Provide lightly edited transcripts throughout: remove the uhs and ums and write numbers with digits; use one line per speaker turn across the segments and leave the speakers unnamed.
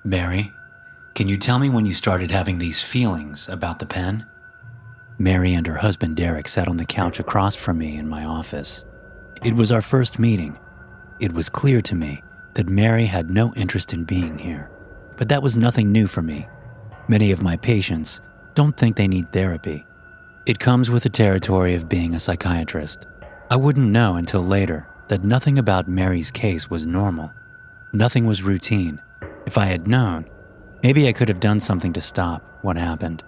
Mary, can you tell me when you started having these feelings about the pen? Mary and her husband Derek sat on the couch across from me in my office. It was our first meeting. It was clear to me that Mary had no interest in being here, but that was nothing new for me. Many of my patients don't think they need therapy. It comes with the territory of being a psychiatrist. I wouldn't know until later that nothing about Mary's case was normal. Nothing was routine. If I had known, maybe I could have done something to stop what happened.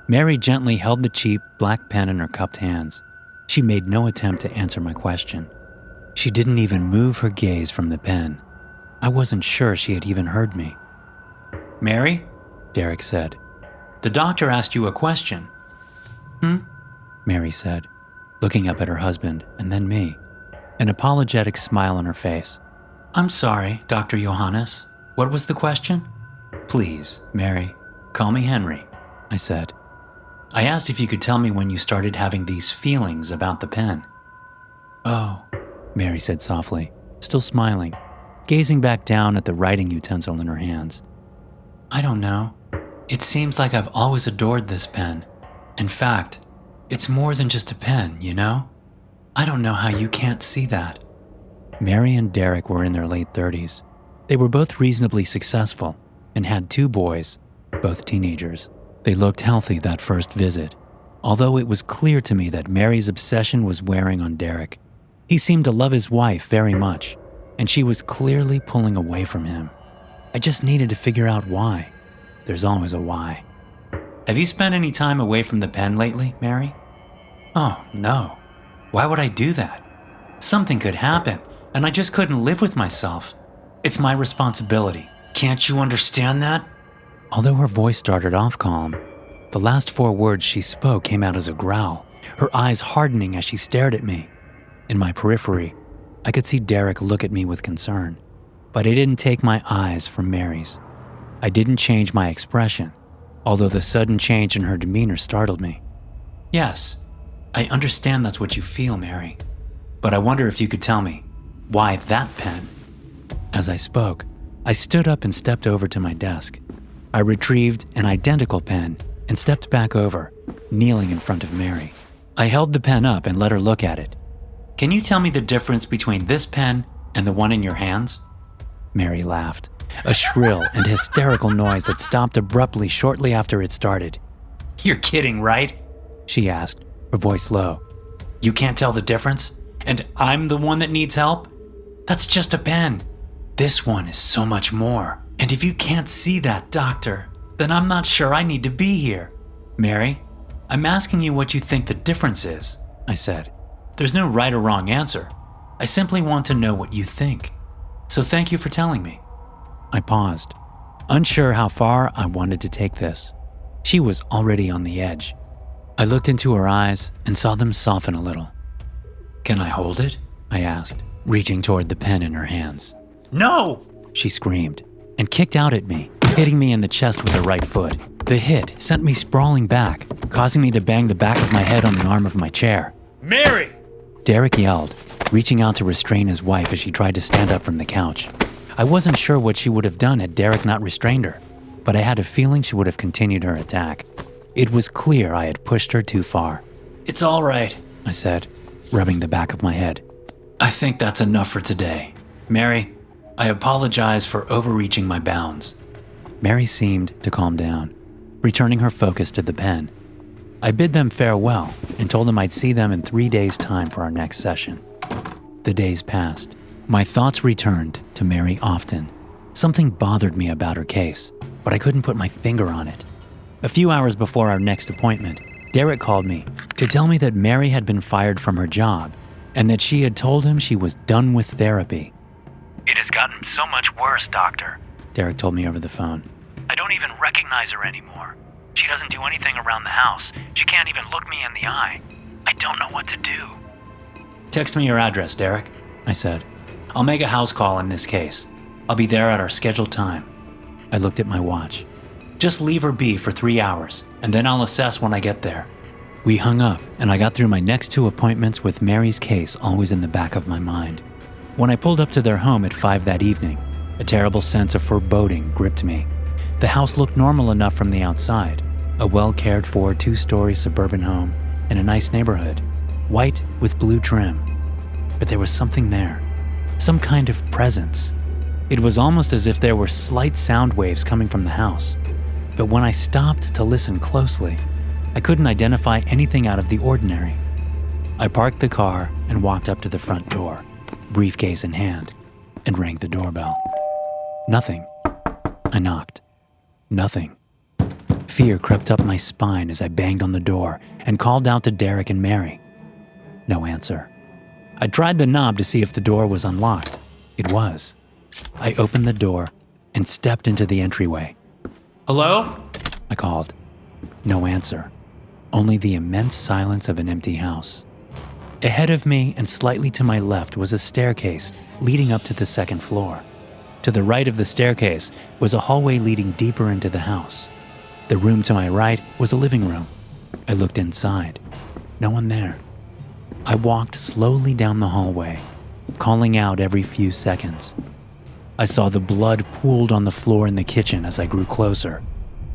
Mary gently held the cheap black pen in her cupped hands. She made no attempt to answer my question. She didn't even move her gaze from the pen. I wasn't sure she had even heard me. Mary, Derek said, the doctor asked you a question. Mary said, looking up at her husband and then me, an apologetic smile on her face. I'm sorry, Dr. Johannes. What was the question? Please, Mary, call me Henry, I said. I asked if you could tell me when you started having these feelings about the pen. Oh, Mary said softly, still smiling, gazing back down at the writing utensil in her hands. I don't know. It seems like I've always adored this pen. In fact, it's more than just a pen, you know? I don't know how you can't see that. Mary and Derek were in their late 30s. They were both reasonably successful and had 2 boys, both teenagers. They looked healthy that first visit, although it was clear to me that Mary's obsession was wearing on Derek. He seemed to love his wife very much, and she was clearly pulling away from him. I just needed to figure out why. There's always a why. Have you spent any time away from the pen lately, Mary? Oh, no. Why would I do that? Something could happen, and I just couldn't live with myself. It's my responsibility. Can't you understand that? Although her voice started off calm, the last 4 words she spoke came out as a growl, her eyes hardening as she stared at me. In my periphery, I could see Derek look at me with concern, but I didn't take my eyes from Mary's. I didn't change my expression, although the sudden change in her demeanor startled me. Yes, I understand that's what you feel, Mary, but I wonder if you could tell me, why that pen? As I spoke, I stood up and stepped over to my desk. I retrieved an identical pen and stepped back over, kneeling in front of Mary. I held the pen up and let her look at it. Can you tell me the difference between this pen and the one in your hands? Mary laughed, a shrill and hysterical noise that stopped abruptly shortly after it started. You're kidding, right? She asked, her voice low. You can't tell the difference? And I'm the one that needs help? That's just a pen. This one is so much more. And if you can't see that, doctor, then I'm not sure I need to be here. Mary, I'm asking you what you think the difference is, I said. There's no right or wrong answer. I simply want to know what you think. So thank you for telling me. I paused, unsure how far I wanted to take this. She was already on the edge. I looked into her eyes and saw them soften a little. Can I hold it? I asked, reaching toward the pen in her hands. No! She screamed and kicked out at me, hitting me in the chest with her right foot. The hit sent me sprawling back, causing me to bang the back of my head on the arm of my chair. Mary! Derek yelled, reaching out to restrain his wife as she tried to stand up from the couch. I wasn't sure what she would have done had Derek not restrained her, but I had a feeling she would have continued her attack. It was clear I had pushed her too far. It's all right, I said, rubbing the back of my head. I think that's enough for today. Mary, I apologize for overreaching my bounds. Mary seemed to calm down, returning her focus to the pen. I bid them farewell and told them I'd see them in 3 days' time for our next session. The days passed. My thoughts returned to Mary often. Something bothered me about her case, but I couldn't put my finger on it. A few hours before our next appointment, Derek called me to tell me that Mary had been fired from her job and that she had told him she was done with therapy. It has gotten so much worse, Doctor, Derek told me over the phone. I don't even recognize her anymore. She doesn't do anything around the house. She can't even look me in the eye. I don't know what to do. Text me your address, Derek, I said. I'll make a house call in this case. I'll be there at our scheduled time. I looked at my watch. Just leave her be for 3 hours, and then I'll assess when I get there. We hung up, and I got through my next 2 appointments with Mary's case always in the back of my mind. When I pulled up to their home at 5 that evening, A terrible sense of foreboding gripped me. The house looked normal enough from the outside, a well-cared-for 2-story suburban home in a nice neighborhood, white with blue trim. But there was something there, some kind of presence. It was almost as if there were slight sound waves coming from the house. But when I stopped to listen closely, I couldn't identify anything out of the ordinary. I parked the car and walked up to the front door, briefcase in hand, and rang the doorbell. Nothing. I knocked. Nothing. Fear crept up my spine as I banged on the door and called out to Derek and Mary. No answer. I tried the knob to see if the door was unlocked. It was. I opened the door and stepped into the entryway.
Hello?
I called. No answer. Only the immense silence of an empty house. Ahead of me and slightly to my left was a staircase leading up to the second floor. To the right of the staircase was a hallway leading deeper into the house. The room to my right was a living room. I looked inside. No one there. I walked slowly down the hallway, calling out every few seconds. I saw the blood pooled on the floor in the kitchen as I grew closer.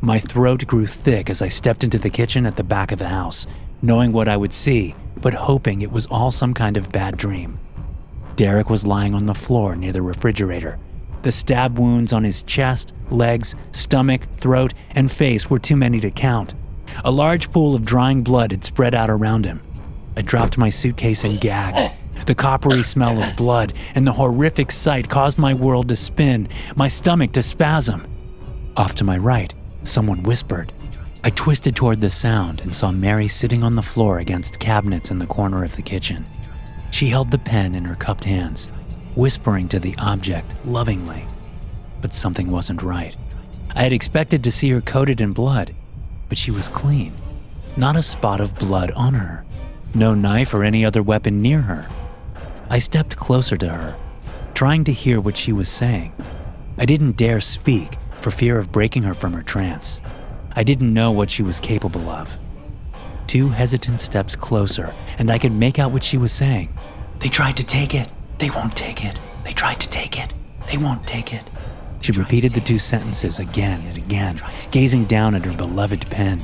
My throat grew thick as I stepped into the kitchen at the back of the house, knowing what I would see, but hoping it was all some kind of bad dream. Derek was lying on the floor near the refrigerator. The stab wounds on his chest, legs, stomach, throat, and face were too many to count. A large pool of drying blood had spread out around him. I dropped my suitcase and gagged. The coppery smell of blood and the horrific sight caused my world to spin, my stomach to spasm. Off to my right, someone whispered. I twisted toward the sound and saw Mary sitting on the floor against cabinets in the corner of the kitchen. She held the pen in her cupped hands, whispering to the object lovingly. But something wasn't right. I had expected to see her coated in blood, but she was clean. Not a spot of blood on her. No knife or any other weapon near her. I stepped closer to her, trying to hear what she was saying. I didn't dare speak for fear of breaking her from her trance. I didn't know what she was capable of. 2 hesitant steps closer, and I could make out what she was saying. They tried to take it. They won't take it. They tried to take it. They won't take it. She repeated the 2 sentences again and again, gazing down at her beloved pen.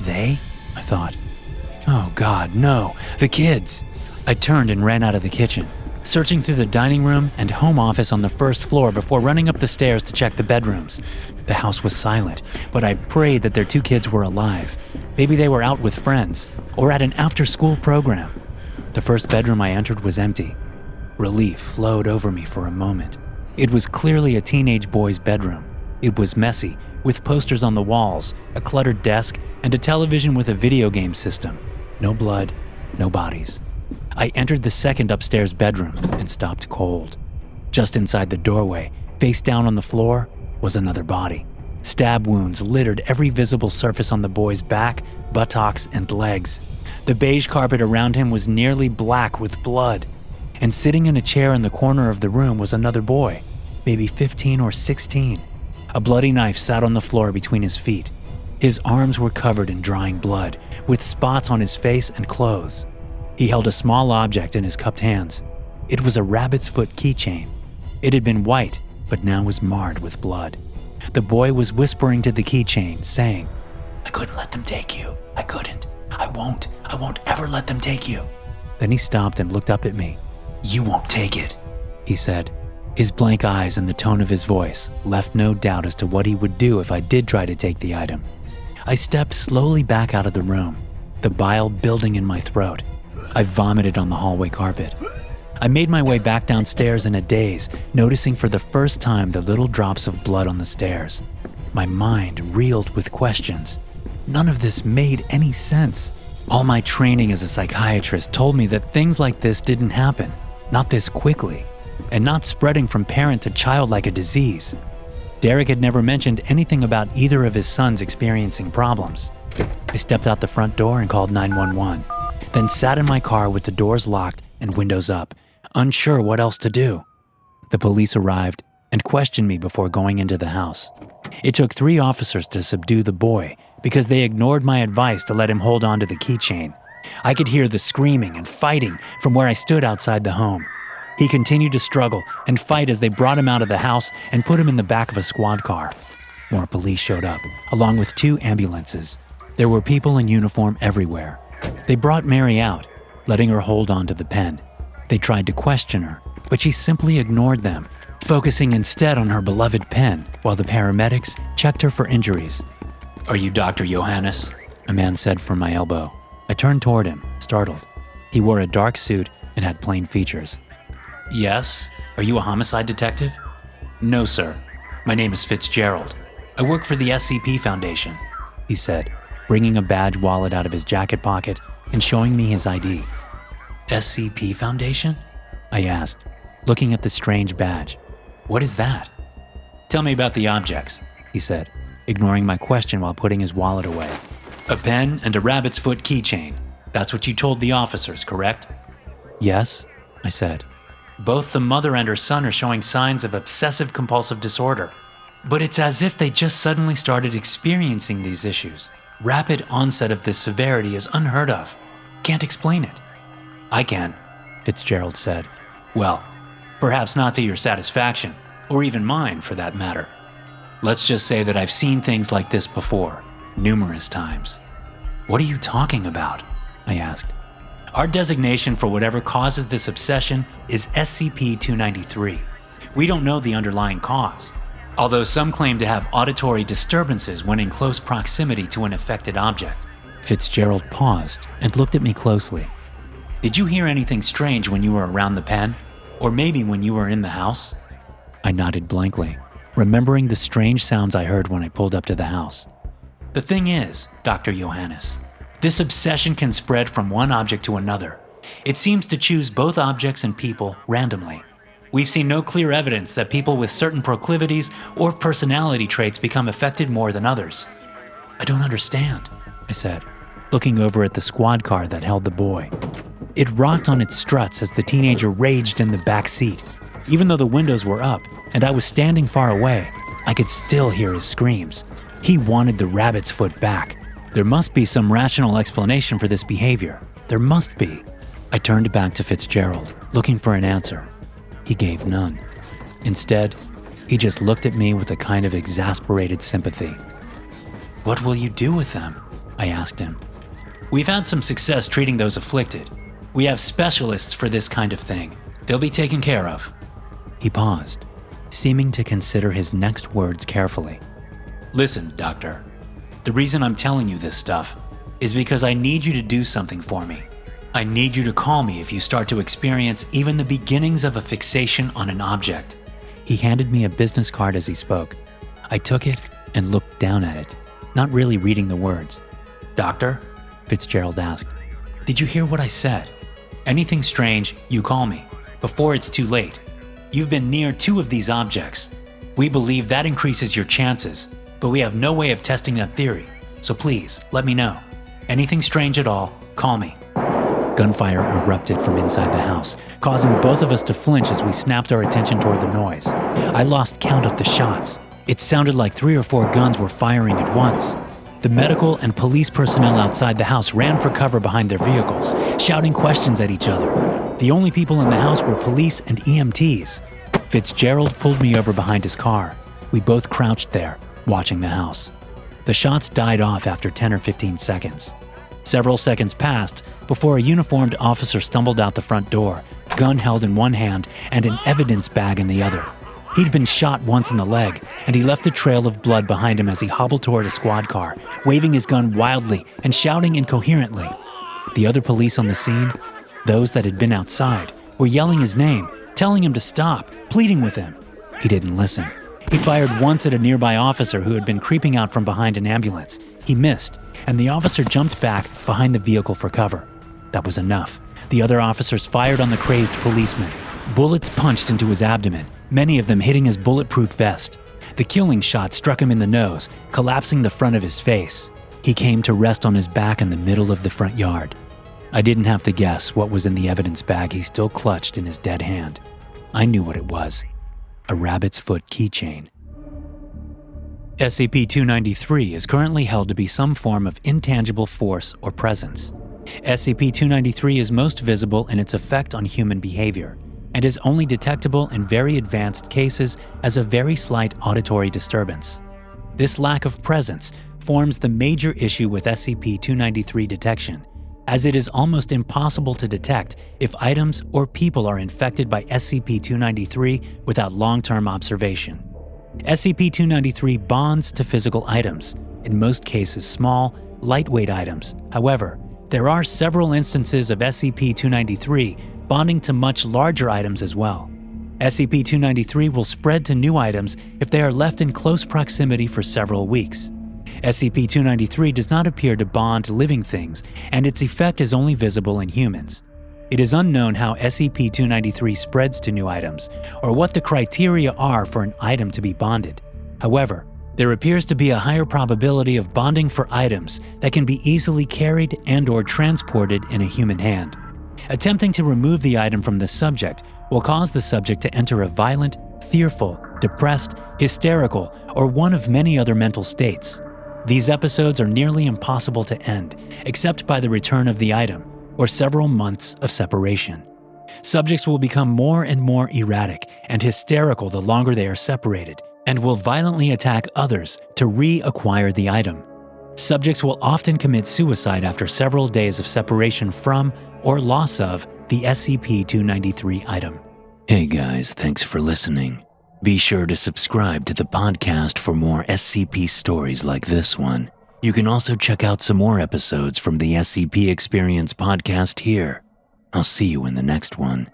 They? I thought. Oh God, no. The kids. I turned and ran out of the kitchen, searching through the dining room and home office on the first floor before running up the stairs to check the bedrooms. The house was silent, but I prayed that their 2 kids were alive. Maybe they were out with friends or at an after-school program. The first bedroom I entered was empty. Relief flowed over me for a moment. It was clearly a teenage boy's bedroom. It was messy, with posters on the walls, a cluttered desk, and a television with a video game system. No blood, no bodies. I entered the second upstairs bedroom and stopped cold. Just inside the doorway, face down on the floor, was another body. Stab wounds littered every visible surface on the boy's back, buttocks, and legs. The beige carpet around him was nearly black with blood. And sitting in a chair in the corner of the room was another boy, maybe 15 or 16. A bloody knife sat on the floor between his feet. His arms were covered in drying blood, with spots on his face and clothes. He held a small object in his cupped hands. It was a rabbit's foot keychain. It had been white, but now was marred with blood. The boy was whispering to the keychain, saying, "I couldn't let them take you. I couldn't. I won't ever let them take you." Then he stopped and looked up at me. "You won't take it," he said. His blank eyes and the tone of his voice left no doubt as to what he would do if I did try to take the item. I stepped slowly back out of the room, the bile building in my throat. I vomited on the hallway carpet. I made my way back downstairs in a daze, noticing for the first time the little drops of blood on the stairs. My mind reeled with questions. None of this made any sense. All my training as a psychiatrist told me that things like this didn't happen, not this quickly, and not spreading from parent to child like a disease. Derek had never mentioned anything about either of his sons experiencing problems. I stepped out the front door and called 911, then sat in my car with the doors locked and windows up, unsure what else to do. The police arrived and questioned me before going into the house. It took 3 officers to subdue the boy because they ignored my advice to let him hold on to the keychain. I could hear the screaming and fighting from where I stood outside the home. He continued to struggle and fight as they brought him out of the house and put him in the back of a squad car. More police showed up, along with 2 ambulances. There were people in uniform everywhere. They brought Mary out, letting her hold on to the pen. They tried to question her, but she simply ignored them, focusing instead on her beloved pen while the paramedics checked her for injuries. "Are you Dr. Johannes?" a man said from my elbow. I turned toward him, startled. He wore a dark suit and had plain features. "Yes. Are you a homicide detective?" "No, sir. My name is Fitzgerald. I work for the SCP Foundation," he said, bringing a badge wallet out of his jacket pocket and showing me his ID. "SCP Foundation?" I asked, looking at the strange badge. "What is that?" "Tell me about the objects," he said, ignoring my question while putting his wallet away. "A pen and a rabbit's foot keychain. That's what you told the officers, correct?" "Yes," I said. "Both the mother and her son are showing signs of obsessive-compulsive disorder. But it's as if they just suddenly started experiencing these issues. Rapid onset of this severity is unheard of. Can't explain it." "I can," Fitzgerald said. "Well, perhaps not to your satisfaction, or even mine for that matter. Let's just say that I've seen things like this before, numerous times." "What are you talking about?" I asked. "Our designation for whatever causes this obsession is SCP-293. We don't know the underlying cause, although some claim to have auditory disturbances when in close proximity to an affected object." Fitzgerald paused and looked at me closely. "Did you hear anything strange when you were around the pen? Or maybe when you were in the house?" I nodded blankly, remembering the strange sounds I heard when I pulled up to the house. "The thing is, Dr. Johannes, this obsession can spread from one object to another. It seems to choose both objects and people randomly. We've seen no clear evidence that people with certain proclivities or personality traits become affected more than others." "I don't understand," I said, looking over at the squad car that held the boy. It rocked on its struts as the teenager raged in the back seat. Even though the windows were up and I was standing far away, I could still hear his screams. He wanted the rabbit's foot back. There must be some rational explanation for this behavior. There must be. I turned back to Fitzgerald, looking for an answer. He gave none. Instead, he just looked at me with a kind of exasperated sympathy. "What will you do with them?" I asked him. "We've had some success treating those afflicted. We have specialists for this kind of thing. They'll be taken care of." He paused, seeming to consider his next words carefully. "Listen, Doctor. The reason I'm telling you this stuff is because I need you to do something for me. I need you to call me if you start to experience even the beginnings of a fixation on an object." He handed me a business card as he spoke. I took it and looked down at it, not really reading the words. "Doctor?" Fitzgerald asked. "Did you hear what I said? Anything strange, you call me, before it's too late. You've been near 2 of these objects. We believe that increases your chances, but we have no way of testing that theory, so please, let me know. Anything strange at all, call me." Gunfire erupted from inside the house, causing both of us to flinch as we snapped our attention toward the noise. I lost count of the shots. It sounded like 3 or 4 guns were firing at once. The medical and police personnel outside the house ran for cover behind their vehicles, shouting questions at each other. The only people in the house were police and EMTs. Fitzgerald pulled me over behind his car. We both crouched there, watching the house. The shots died off after 10 or 15 seconds. Several seconds passed before a uniformed officer stumbled out the front door, gun held in one hand and an evidence bag in the other. He'd been shot once in the leg, and he left a trail of blood behind him as he hobbled toward a squad car, waving his gun wildly and shouting incoherently. The other police on the scene, those that had been outside, were yelling his name, telling him to stop, pleading with him. He didn't listen. He fired once at a nearby officer who had been creeping out from behind an ambulance. He missed, and the officer jumped back behind the vehicle for cover. That was enough. The other officers fired on the crazed policeman. Bullets punched into his abdomen, many of them hitting his bulletproof vest. The killing shot struck him in the nose, collapsing the front of his face. He came to rest on his back in the middle of the front yard. I didn't have to guess what was in the evidence bag he still clutched in his dead hand. I knew what it was. A rabbit's foot keychain. SCP-293 is currently held to be some form of intangible force or presence. SCP-293 is most visible in its effect on human behavior. and is only detectable in very advanced cases as a very slight auditory disturbance. This lack of presence forms the major issue with SCP-293 detection, as it is almost impossible to detect if items or people are infected by SCP-293 without long-term observation. SCP-293 bonds to physical items, in most cases small, lightweight items. However, there are several instances of SCP-293 bonding to much larger items as well. SCP-293 will spread to new items if they are left in close proximity for several weeks. SCP-293 does not appear to bond living things, and its effect is only visible in humans. It is unknown how SCP-293 spreads to new items, or what the criteria are for an item to be bonded. However, there appears to be a higher probability of bonding for items that can be easily carried and/or transported in a human hand. Attempting to remove the item from the subject will cause the subject to enter a violent, fearful, depressed, hysterical, or one of many other mental states. These episodes are nearly impossible to end, except by the return of the item, or several months of separation. Subjects will become more and more erratic and hysterical the longer they are separated, and will violently attack others to reacquire the item. Subjects will often commit suicide after several days of separation from or loss of the SCP-293 item. Hey guys, thanks for listening. Be sure to subscribe to the podcast for more SCP stories like this one. You can also check out some more episodes from the SCP Experience podcast here. I'll see you in the next one.